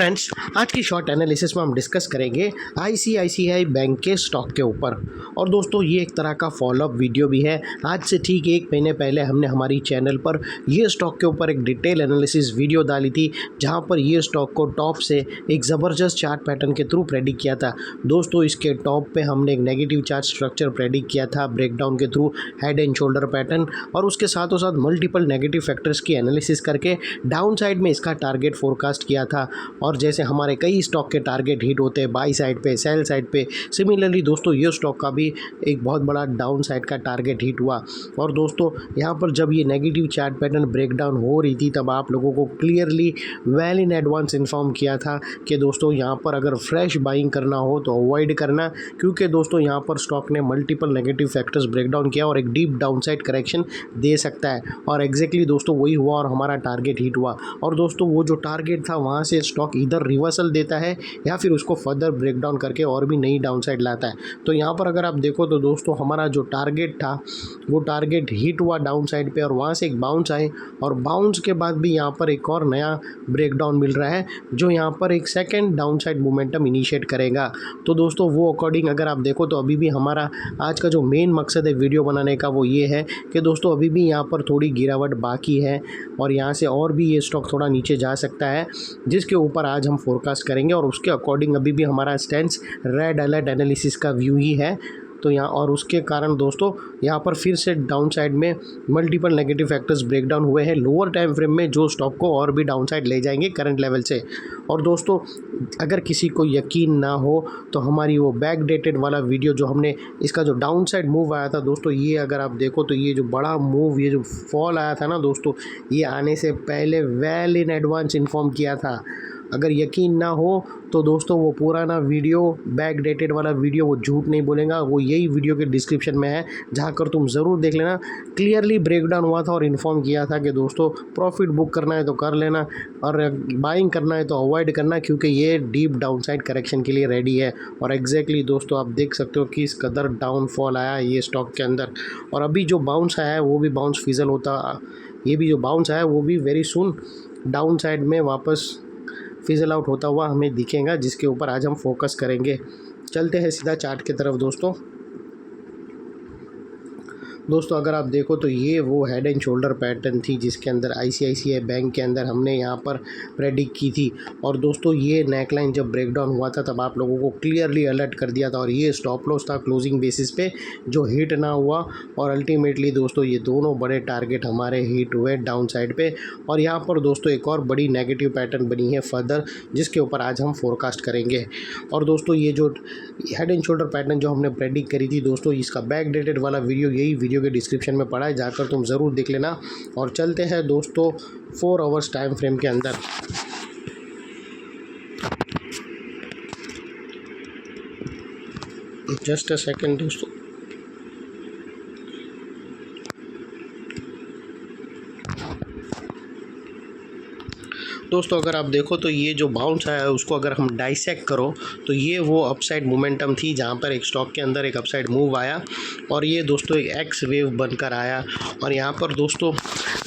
Friends, आज की short analysis में हम डिस्कस करेंगे आईसीआईसीआई बैंक के स्टॉक के ऊपर। और दोस्तों, ये एक तरह का फॉलोअप वीडियो भी है। आज से ठीक 1 महीने पहले हमने हमारी चैनल पर ये स्टॉक के ऊपर एक डिटेल एनालिसिस वीडियो डाली थी, जहां पर ये स्टॉक को टॉप से एक ज़बरदस्त चार्ट पैटर्न के थ्रू प्रेडिक्ट किया था। दोस्तों, इसके टॉप पे हमने एक नेगेटिव चार्ट स्ट्रक्चर प्रेडिक्ट किया था ब्रेकडाउन के through, head and shoulder pattern, और उसके साथों साथ मल्टीपल नेगेटिव फैक्टर्स की एनालिसिस करके डाउन साइड में इसका टारगेट फोरकास्ट किया था। और जैसे हमारे कई स्टॉक के टारगेट हिट होते हैं बाई साइड पे, सेल साइड पे, सिमिलरली दोस्तों ये स्टॉक का भी एक बहुत बड़ा डाउन साइड का टारगेट हिट हुआ। और दोस्तों, यहाँ पर जब ये नेगेटिव चार्ट पैटर्न ब्रेकडाउन हो रही थी, तब आप लोगों को clearly well in advance inform किया था कि दोस्तों यहाँ पर अगर फ्रेश बाइंग करना हो तो अवॉइड करना, क्योंकि दोस्तों यहाँ पर स्टॉक ने मल्टीपल नेगेटिव फैक्टर्स ब्रेकडाउन किया और एक डीप डाउन साइड करेक्शन दे सकता है। और एग्जैक्टली दोस्तों वही हुआ और हमारा टारगेट हिट हुआ। और दोस्तों, वो जो टारगेट था वहाँ से स्टॉक इधर रिवर्सल देता है या फिर उसको फर्दर ब्रेकडाउन करके और भी नई डाउन साइड लाता है। तो यहाँ पर अगर आप देखो तो दोस्तों, हमारा जो टारगेट था वो टारगेट हिट हुआ डाउन साइड पे, और वहाँ से एक बाउंस आए, और बाउंस के बाद भी यहाँ पर एक और नया ब्रेकडाउन मिल रहा है, जो यहाँ पर एक second down side momentum initiate करेगा। तो दोस्तों, वो अकॉर्डिंग अगर आप देखो तो अभी भी हमारा आज का जो मेन मकसद है वीडियो बनाने का वो ये है कि दोस्तों अभी भी यहाँ पर थोड़ी गिरावट बाकी है, और यहाँ से और भी ये स्टॉक थोड़ा नीचे जा सकता है, जिसके ऊपर आज हम फोरकास्ट करेंगे। और उसके अकॉर्डिंग अभी भी हमारा स्टैंस रेड अलर्ट एनालिसिस का व्यू ही है। तो यहाँ और उसके कारण दोस्तों यहाँ पर फिर से डाउन साइड में मल्टीपल नेगेटिव फैक्टर्स ब्रेकडाउन हुए हैं लोअर टाइम फ्रेम में, जो स्टॉक को और भी डाउन साइड ले जाएंगे करंट लेवल से। और दोस्तों, अगर किसी को यकीन ना हो तो हमारी वो बैक डेटेड वाला वीडियो जो हमने इसका जो डाउन साइड मूव आया था दोस्तों, ये अगर आप देखो तो ये जो बड़ा मूव, ये जो फॉल आया था ना दोस्तों, ये आने से पहले वेल इन एडवांस इन्फॉर्म किया था। अगर यकीन ना हो तो दोस्तों वो पुराना वीडियो, बैक डेटेड वाला वीडियो, वो झूठ नहीं बोलेगा, वो यही वीडियो के डिस्क्रिप्शन में है, जहाँ कर तुम ज़रूर देख लेना। क्लियरली ब्रेकडाउन हुआ था और इन्फॉर्म किया था कि दोस्तों प्रॉफिट बुक करना है तो कर लेना, और बाइंग करना है तो अवॉइड करना, क्योंकि ये डीप डाउन साइड करेक्शन के लिए रेडी है। और एग्जैक्टली दोस्तों आप देख सकते हो कि इस कदर डाउनफॉल आया है ये स्टॉक के अंदर। और अभी जो बाउंस आया है वो भी बाउंस फिजल होता, ये भी जो बाउंस आया है वो भी वेरी सुन डाउन साइड में वापस फिजल आउट होता हुआ हमें दिखेगा, जिसके ऊपर आज हम फोकस करेंगे। चलते हैं सीधा चार्ट की तरफ। दोस्तों अगर आप देखो तो ये वो हेड एंड शोल्डर पैटर्न थी जिसके अंदर आईसीआईसीआई बैंक के अंदर हमने यहाँ पर प्रेडिक्ट की थी। और दोस्तों, ये नेकलाइन जब ब्रेकडाउन हुआ था तब आप लोगों को क्लियरली अलर्ट कर दिया था, और ये स्टॉप लॉस था क्लोजिंग बेसिस पे जो हिट ना हुआ। और अल्टीमेटली दोस्तों ये दोनों बड़े टारगेट हमारे हिट हुए डाउन साइड पे। और यहाँ पर दोस्तों एक और बड़ी नेगेटिव पैटर्न बनी है फर्दर, जिसके ऊपर आज हम फोरकास्ट करेंगे। और दोस्तों, ये जो हेड एंड शोल्डर पैटर्न जो हमने प्रेडिक्ट करी थी दोस्तों, इसका बैक डेटेड वाला वीडियो यही वीडियो के डिस्क्रिप्शन में पड़ा है, जाकर तुम ज़रूर देख लेना। और चलते हैं दोस्तों 4 आवर्स टाइम फ्रेम के अंदर। जस्ट अ सेकेंड दोस्तों अगर आप देखो तो ये जो बाउंस आया है उसको अगर हम डाइसेक्ट करो तो ये वो अपसाइड मोमेंटम थी, जहाँ पर एक स्टॉक के अंदर एक अपसाइड मूव आया, और ये दोस्तों एक एक्स वेव बनकर आया। और यहाँ पर दोस्तों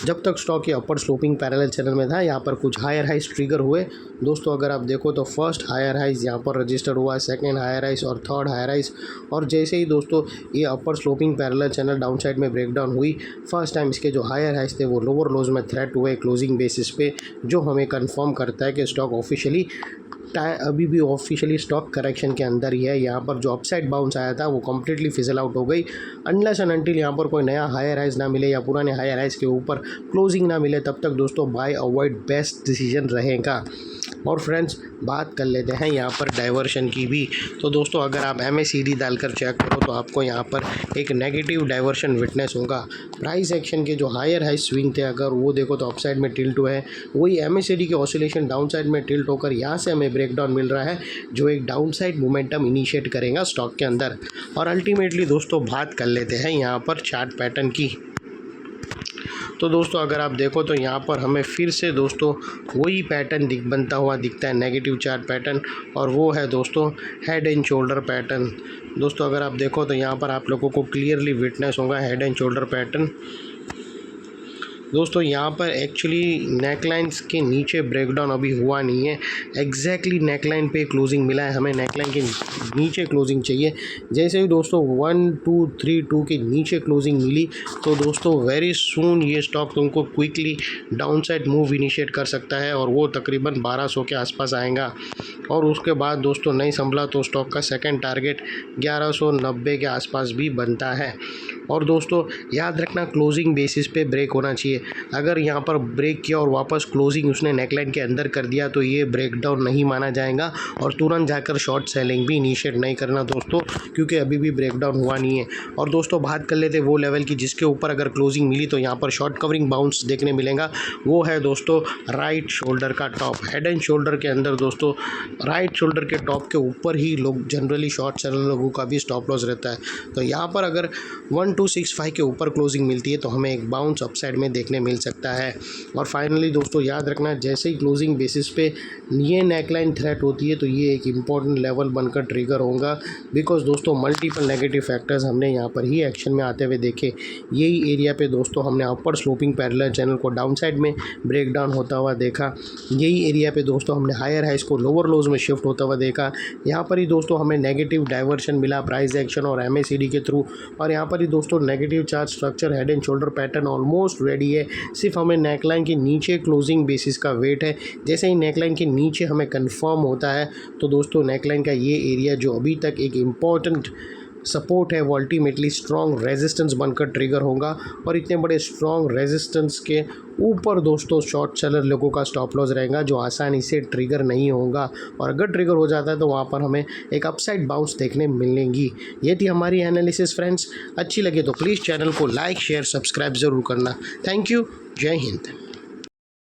जब तक स्टॉक ये अपर स्लोपिंग पैरेलल चैनल में था, यहाँ पर कुछ हायर हाइज ट्रिगर हुए। दोस्तों अगर आप देखो तो फर्स्ट हायर हाइज यहाँ पर रजिस्टर हुआ, सेकेंड हायर हाइज और थर्ड हायर हाइज। और जैसे ही दोस्तों ये upper sloping parallel channel down side में ब्रेकडाउन हुई, फर्स्ट टाइम इसके जो हायर हाइज थे वो लोअर लोज में थ्रेट हुए क्लोजिंग बेसिस पे, जो हमें कंफर्म करता है कि स्टॉक ऑफिशियली अभी भी ऑफिशियली स्टॉक करेक्शन के अंदर ही है। यहाँ पर जो अपसाइड बाउंस आया था वो कम्प्लीटली फिजल आउट हो गई। अनलेस एंड अनटिल यहाँ पर कोई नया हायर हाइज ना मिले या पुराने हायर हाइज के ऊपर क्लोजिंग ना मिले, तब तक दोस्तों बाय अवॉइड बेस्ट डिसीजन रहेगा। और फ्रेंड्स, बात कर लेते हैं यहाँ पर डाइवर्शन की भी। तो दोस्तों अगर आप MACD डालकर चेक करो तो आपको यहाँ पर एक नेगेटिव डाइवर्शन विटनेस होगा। प्राइस एक्शन के जो हायर हाई स्विंग थे अगर वो देखो तो अपसाइड में टिल्ट हुए हैं, वही MACD के ऑसिलेशन डाउन साइड में टिल्ट होकर यहाँ से हमें ब्रेकडाउन मिल रहा है, जो एक डाउन साइड मोमेंटम इनिशिएट करेगा स्टॉक के अंदर। और अल्टीमेटली दोस्तों बात कर लेते हैं यहाँ पर चार्ट पैटर्न की। तो दोस्तों अगर आप देखो तो यहाँ पर हमें फिर से दोस्तों वही पैटर्न बनता हुआ दिखता है, नेगेटिव चार्ट पैटर्न, और वो है दोस्तों हेड एंड शोल्डर पैटर्न। दोस्तों अगर आप देखो तो यहाँ पर आप लोगों को क्लियरली विटनेस होगा हेड एंड शोल्डर पैटर्न, दोस्तों यहाँ पर एक्चुअली नेकलाइंस के नीचे ब्रेकडाउन अभी हुआ नहीं है, एग्जैक्टली नेकलाइन पे क्लोजिंग मिला है, हमें नेकलाइन के नीचे क्लोजिंग चाहिए। जैसे ही दोस्तों 1232 के नीचे क्लोजिंग मिली तो दोस्तों वेरी सून ये स्टॉक तुमको क्विकली डाउनसाइड मूव इनिशिएट कर सकता है और वो तकरीबन 1200 के आसपास आएगा। और उसके बाद दोस्तों नहीं संभला तो स्टॉक का सेकंड टारगेट 1190 के आसपास भी बनता है। और दोस्तों याद रखना क्लोजिंग बेसिस पे ब्रेक होना चाहिए। अगर यहाँ पर ब्रेक किया और वापस क्लोजिंग उसने नेकलाइन के अंदर कर दिया तो ये ब्रेकडाउन नहीं माना जाएगा और तुरंत जाकर शॉर्ट सेलिंग भी इनिशिएट नहीं करना दोस्तों, क्योंकि अभी भी ब्रेकडाउन हुआ नहीं है। और दोस्तों बात कर लेते वो लेवल की जिसके ऊपर अगर क्लोजिंग मिली तो यहाँ पर शॉर्ट कवरिंग बाउंस देखने मिलेगा। वो है दोस्तों राइट शोल्डर का टॉप, हेड एंड शोल्डर के अंदर दोस्तों राइट शोल्डर के टॉप के ऊपर ही लोग जनरली शॉर्ट सेलर लोगों का भी स्टॉप लॉस रहता है। तो यहाँ पर अगर 1265 के ऊपर क्लोजिंग मिलती है तो हमें एक बाउंस अपसाइड में देखने मिल सकता है। और फाइनली दोस्तों याद रखना जैसे ही क्लोजिंग बेसिस पे ये नेकलाइन थ्रेट होती है तो ये एक इम्पॉर्टेंट लेवल बनकर ट्रिगर होगा, बिकॉज दोस्तों मल्टीपल नेगेटिव फैक्टर्स हमने यहाँ पर ही एक्शन में आते हुए देखे। यही एरिया पे दोस्तों हमने अपर स्लोपिंग पैरेलल चैनल को डाउन साइड में ब्रेक डाउन होता हुआ देखा। यही एरिया पे दोस्तों हमने हायर हाइस को लोअर लोज में शिफ्ट होता हुआ देखा। यहाँ पर ही दोस्तों हमें नेगेटिव डाइवर्शन मिला प्राइस एक्शन और MACD के थ्रू। और यहाँ पर ही दोस्तों negative chart structure head and shoulder pattern almost ready है, सिर्फ हमें नेकलाइन के नीचे क्लोजिंग बेसिस का वेट है। जैसे ही नेकलाइन के नीचे हमें कंफर्म होता है तो दोस्तों नेकलाइन का ये एरिया जो अभी तक एक इम्पॉर्टेंट सपोर्ट है वो अल्टीमेटली स्ट्रॉन्ग रेजिस्टेंस बनकर ट्रिगर होगा। और इतने बड़े स्ट्रॉन्ग रेजिस्टेंस के ऊपर दोस्तों शॉर्ट सेलर लोगों का स्टॉप लॉस रहेगा जो आसानी से ट्रिगर नहीं होगा। और अगर ट्रिगर हो जाता है तो वहाँ पर हमें एक अपसाइड बाउंस देखने मिलेंगी। ये थी हमारी एनालिसिस फ्रेंड्स। अच्छी लगे तो प्लीज़ चैनल को लाइक शेयर सब्सक्राइब ज़रूर करना। Thank you. जय हिंद।